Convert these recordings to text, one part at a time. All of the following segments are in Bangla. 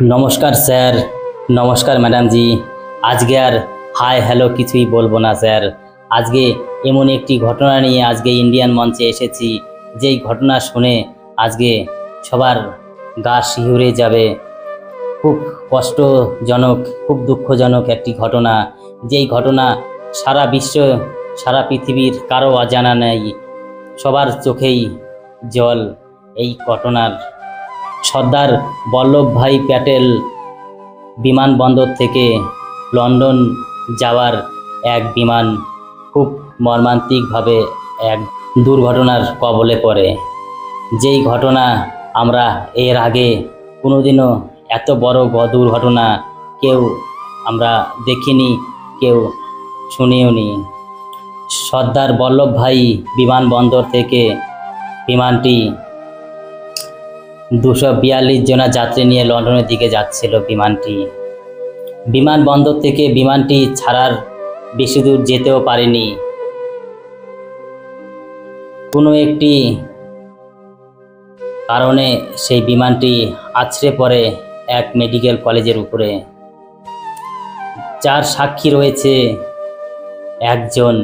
नमस्कार सर। नमस्कार मैडम जी। आज के আর হাই হ্যালো কিছুই বলবো না স্যার। আজকে এমন একটি ঘটনা নিয়ে আজকে ইন্ডিয়ান মঞ্চে এসেছি, যেই ঘটনা শুনে আজকে সবার গা শিহরে যাবে। খুব কষ্টজনক, খুব দুঃখজনক একটি ঘটনা, যেই ঘটনা সারা বিশ্ব, সারা পৃথিবীর কারো অজানা নেই, সবার চোখেই জল এই ঘটনার। সর্দার বল্লভভাই প্যাটেল বিমানবন্দর থেকে লন্ডন যাওয়ার এক বিমান খুব মর্মান্তিকভাবে এক দুর্ঘটনার কবলে পড়ে। যেই ঘটনা আমরা এর আগে কোনোদিনও এত বড় দুর্ঘটনা কেউ আমরা দেখিনি, কেউ শুনিওনি। সর্দার বল্লভভাই বিমানবন্দর থেকে বিমানটি 242 জনা যাত্রী নিয়ে লন্ডনের দিকে যাচ্ছিল। বিমানবন্দর থেকে বিমানটি ছাড়ার বেশি দূর যেতেও পারেনি। কোনো একটি কারণে সেই বিমানটি আছড়ে পড়ে এক মেডিকেল কলেজের উপরে। যার সাক্ষী রয়েছে একজন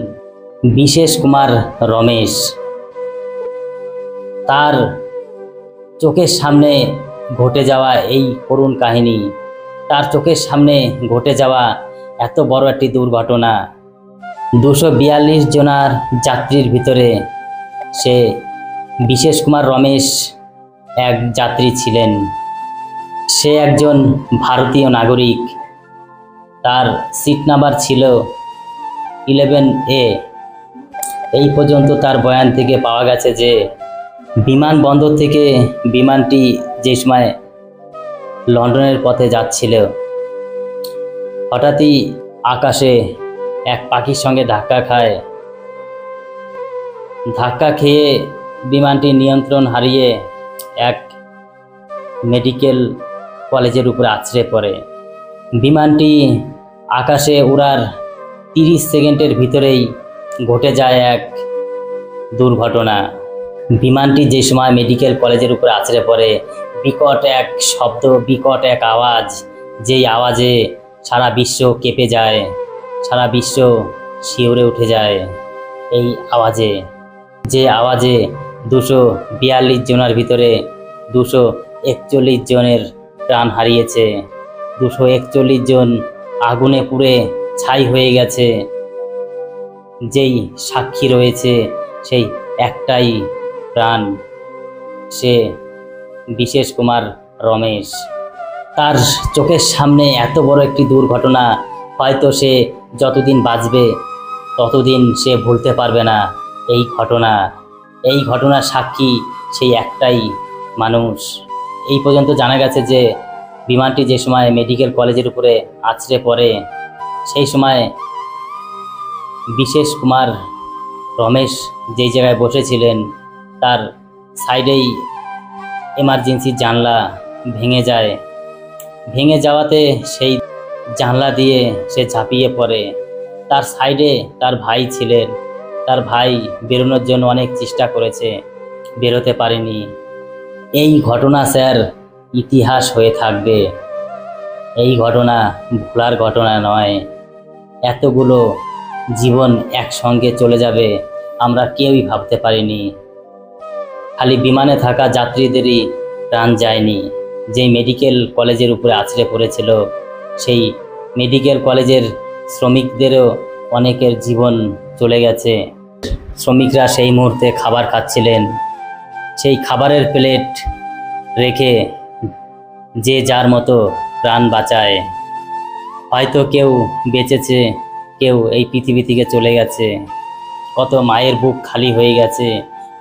বিশেষ কুমার রমেশ। তার চোখের সামনে ঘটে যাওয়া এই করুণ কাহিনী, তার চোখের সামনে ঘটে যাওয়া এত বড় একটি দুর্ঘটনা। 242 জনার যাত্রীর ভিতরে সে বিশেষ কুমার রমেশ এক যাত্রী ছিলেন। সে একজন ভারতীয় নাগরিক। তার সিট নাম্বার ছিল 11A। এই পর্যন্ত তার বয়ান থেকে পাওয়া গেছে যে বিমানবন্দর থেকে বিমানটি যে সময় লন্ডনের পথে যাচ্ছিল, হঠাৎই আকাশে এক পাখির সঙ্গে ধাক্কা খায়। ধাক্কা খেয়ে বিমানটি নিয়ন্ত্রণ হারিয়ে এক মেডিকেল কলেজের উপরে আছড়ে পড়ে। বিমানটি আকাশে উড়ার 30 সেকেন্ডের ভিতরেই ঘটে যায় এক দুর্ঘটনা। বিমানটি যে সময় মেডিকেল কলেজের উপরে আছড়ে পড়ে, বিকট এক শব্দ, বিকট এক আওয়াজ, যেই আওয়াজে সারা বিশ্ব কেঁপে যায়, সারা বিশ্ব শিউরে উঠে যায়। এই আওয়াজে, যে আওয়াজে 242 জনের ভিতরে 241 জনের প্রাণ হারিয়েছে। 241 জন আগুনে পুড়ে ছাই হয়ে গেছে। যেই সাক্ষী রয়েছে সেই একটাই প্রাণ, সে বিশেষ কুমার রমেশ। তার চোখের সামনে এত বড় একটি দুর্ঘটনা হয়তো সে যতদিন বাঁচবে ততদিন সে ভুলতে পারবে না। এই ঘটনার সাক্ষী সেই একটাই মানুষ। এই পর্যন্ত জানা গেছে যে বিমানটি যে সময় মেডিকেল কলেজের উপরে আছড়ে পড়ে, সেই সময় বিশেষ কুমার রমেশ যেই জায়গায় বসেছিলেন তার সাইডেই এমার্জেন্সি জানলা ভেঙে যায়। ভেঙে যাওয়াতে সেই জানলা দিয়ে সে ঝাঁপিয়ে পড়ে। তার সাইডে তার ভাই ছিলেন। তার ভাই বেরোনোর জন্য অনেক চেষ্টা করেছে, বেরোতে পারেনি। এই ঘটনা স্যার ইতিহাস হয়ে থাকবে। এই ঘটনা ভোলার ঘটনা নয়। এতগুলো জীবন একসঙ্গে চলে যাবে আমরা কেউই ভাবতে পারিনি। খালি বিমানে থাকা যাত্রীদেরই প্রাণ যায়নি, যেই মেডিকেল কলেজের উপরে আছড়ে পড়েছিল সেই মেডিকেল কলেজের শ্রমিকদেরও অনেকের জীবন চলে গেছে। শ্রমিকরা সেই মুহূর্তে খাবার খাচ্ছিলেন, সেই খাবারের প্লেট রেখে যে যার মতো প্রাণ বাঁচায়। হয়তো কেউ বেঁচেছে, কেউ এই পৃথিবী থেকে চলে গেছে। কত মায়ের বুক খালি হয়ে গেছে,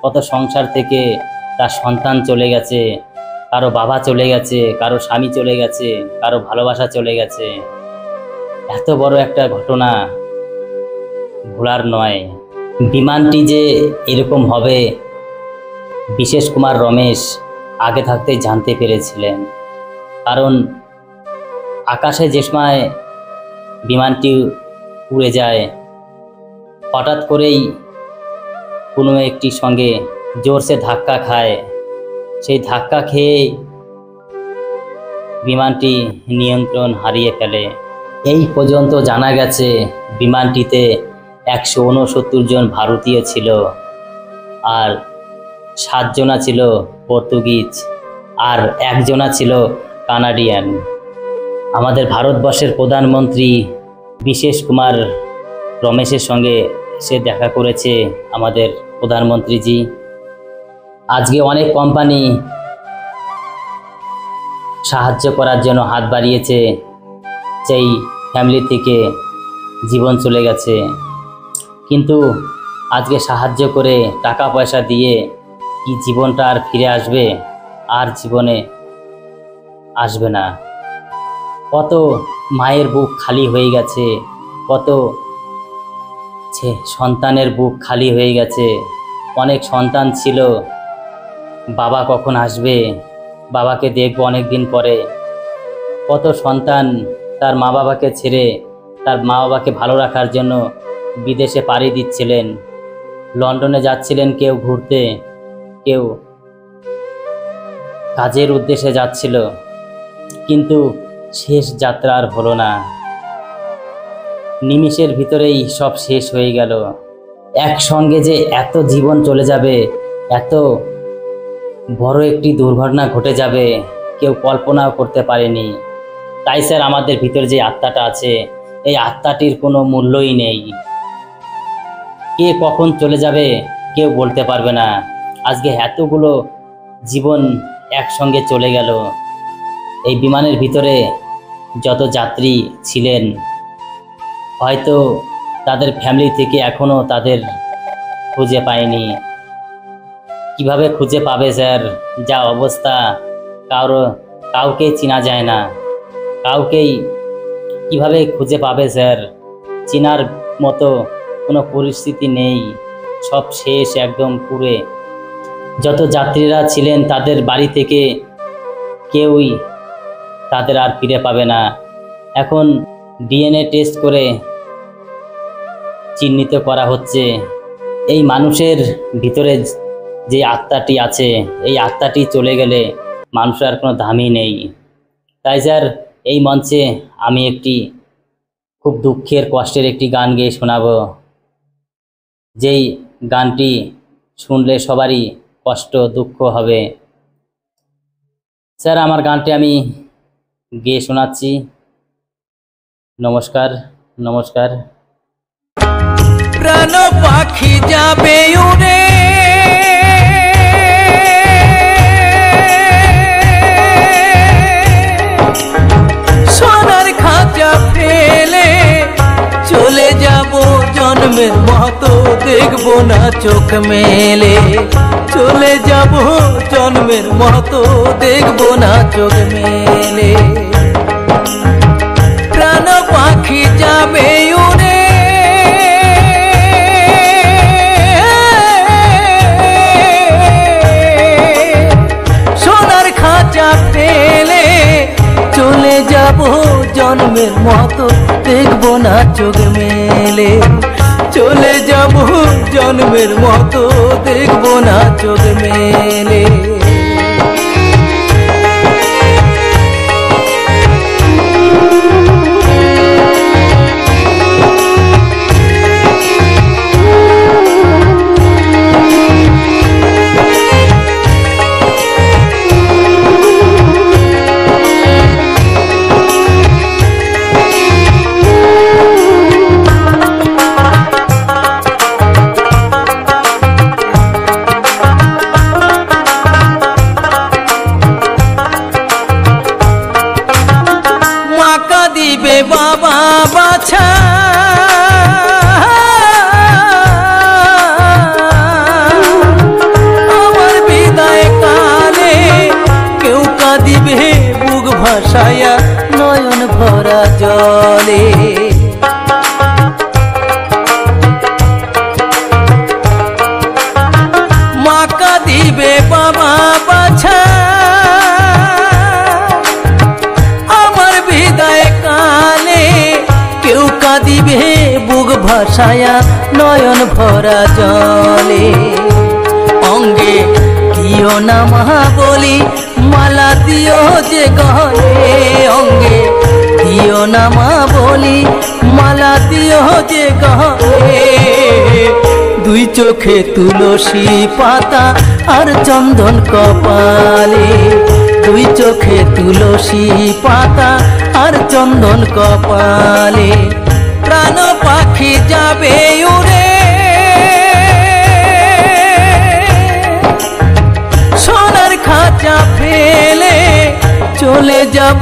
কত সংসার থেকে তার সন্তান চলে গেছে, কারো বাবা চলে গেছে, কারো স্বামী চলে গেছে, কারো ভালোবাসা চলে গেছে। এত বড় একটা ঘটনা ভোলার নয়। বিমানটি যে এরকম হবে বিশেষ কুমার রমেশ আগে থাকতেই জানতে পেরেছিলেন। কারণ আকাশে যে সময় বিমানটি উড়ে যায়, হঠাৎ করেই কোনো একটির সঙ্গে জোরসে ধাক্কা খায়। সেই ধাক্কা খেয়ে বিমানটি নিয়ন্ত্রণ হারিয়ে ফেলে। এই পর্যন্ত জানা গেছে বিমানটিতে 169 জন ভারতীয় ছিল, আর 7 জনা ছিল পর্তুগিজ, আর 1 জনা ছিল কানাডিয়ান। আমাদের ভারতবর্ষের প্রধানমন্ত্রী বিশেষ কুমার রমেশের সঙ্গে সে দেখা করেছে আমাদের প্রধানমন্ত্রীজি। আজকে অনেক কোম্পানি সাহায্য করার জন্য হাত বাড়িয়েছে, সেই ফ্যামিলি থেকে জীবন চলে গেছে, কিন্তু আজকে সাহায্য করে টাকা পয়সা দিয়ে কি জীবনটা আর ফিরে আসবে? আর জীবনে আসবে না। কত মায়ের বুক খালি হয়ে গেছে, কত সন্তানের বুক খালি হয়ে গেছে। অনেক সন্তান ছিল, বাবা কখন আসবে, বাবাকে দেখব অনেক দিন পরে। কত সন্তান তার মা বাবাকে ছেড়ে, তার মা বাবাকে ভালো রাখার জন্য বিদেশে পাড়ি দিচ্ছিলেন, লন্ডনে যাচ্ছিলেন, কেউ ঘুরতে, কেউ কাজের উদ্দেশ্যে যাচ্ছিল, কিন্তু শেষ যাত্রা আর হলো না। নিমিষের ভিতরেই সব শেষ হয়ে গেল। একসঙ্গে যে এত জীবন চলে যাবে, এত বড় একটি দুর্ঘটনা ঘটে যাবে, কেউ কল্পনাও করতে পারেনি। তাই স্যার, আমাদের ভিতরে যে আত্মাটা আছে, এই আত্মাটির কোনো মূল্যই নেই। কে কখন চলে যাবে কেউ বলতে পারবে না। আজকে এতগুলো জীবন একসঙ্গে চলে গেল। এই বিমানের ভিতরে যত যাত্রী ছিলেন, হয়তো তাদের ফ্যামিলি থেকে এখনও তাদের খুঁজে পায়নি। কিভাবে খুঁজে পাবে স্যার? যা অবস্থা, কাউকেই চেনা যায় না, কাউকেই কিভাবে খুঁজে পাবে স্যার? চেনার মতো কোনো পরিস্থিতি নেই, সব শেষ একদম পুরে। যত যাত্রীরা ছিলেন তাদের বাড়ি থেকে কেউই তাদের আর ফিরে পাবে না। এখন ডিএনএ টেস্ট করে চিহ্নিত করা হচ্ছে। এই মানুষের ভিতরে যে আত্মাটি আছে, এই আত্মাটি চলে গেলে মানুষের আর কোনো দামই নেই। তাই স্যার, এই মঞ্চে আমি একটি খুব দুঃখের কষ্টের একটি গান গেয়ে শোনাবো, যেই গানটি শুনলে সবারই কষ্ট দুঃখ হবে। স্যার, আমার গানটি আমি গেয়ে শোনাচ্ছি। নমস্কার, নমস্কার। প্রাণ পাখি যাবে উড়ে, সোনার খাঁচা ফেলে চলে যাব জন্মের মতো, দেখবো না চোখ মেলে। চলে যাব জন্মের মতো, দেখবো না চোখ মেলে। প্রাণ পাখি যাবে উড়ে, সোনার খাঁচা ফেলে চলে যাব জন্মের মতো, দেখবো না চোখ মেলে। চলে যাব জন্মের মতো, দেখবো না চোখ মেলে। বাবা বাছা আমার বিদায় কালে, কেউ কাঁদিবে বুক ভাসায়া নয়ন ভরা জলে। মা কাঁদিবে বাবা বাছা আমার বিদায় কালে, কেউ কাঁদিবে বুক ভাসায়া নয়ন ভরা জলে। অঙ্গে দিও না মা বলি মালা মালা দিও যে গলে অঙ্গে দিও না মা বলি মালা দিও যে গলে দুই চোখে তুলসী পাতা আর চন্দন কপালে দুই চোখে তুলসী পাতা আর চন্দন কপালে প্রাণ পাখি যাবে উড়ে সোনার খাঁচা ফেলে চলে যাব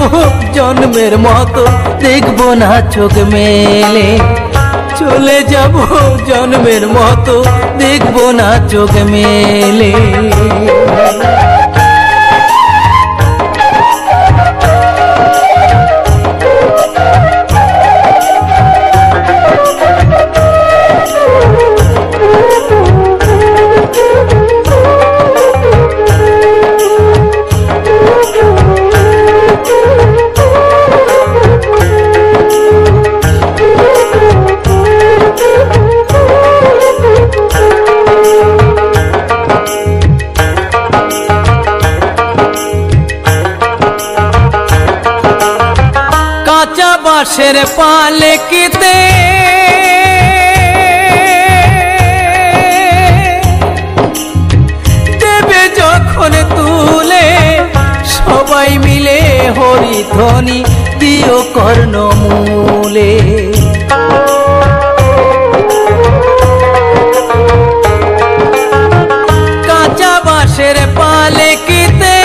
জন্মের মতো দেখব না চোখ মেলে চলে যাব জন্মের মতো দেখব না চোখ মেলে কাঁচা বাঁশের পালকিতে দেবে যখন তুলে সবাই মিলে হরিধ্বনি দিও কর্ণমূলে কাঁচা বাঁশের পালকিতে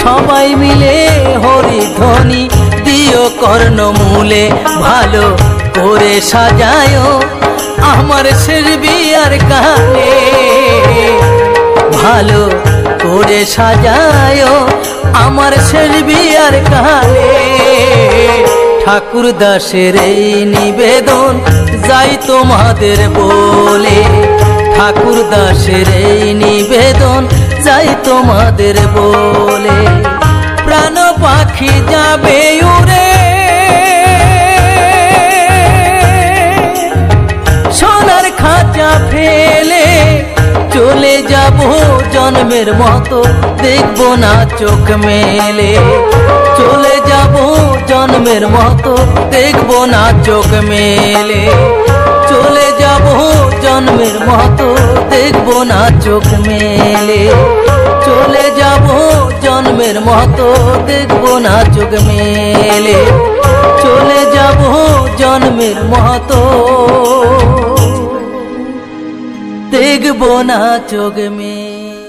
সবাই মিলে হরিধ্বনি দিও কর্ণমূলে ভালো করে সাজায় আমার শেষ বিয়ার কালে ভালো করে সাজায় আমার শেষ বিয়ার কালে ঠাকুর দাসের এই নিবেদন যাই তোমাদের বলে ঠাকুর দাসের এই নিবেদন যাই তোমাদের বলে প্রাণ পাখি যাবে উড়ে সোনার খাঁচা ফেলে চলে যাব জন্মের মতো দেখব না চোখ মেলে চলে যাব জন্মের মতো দেখব না চোখ মেলে চলে যাব জন্মের মতো দেখব না চোখ মেলে চলে যাব জন্মের মতো দেখব না চোখ মেলে চলে যাব জন্মের মতো দেখব না চোখ মেলে।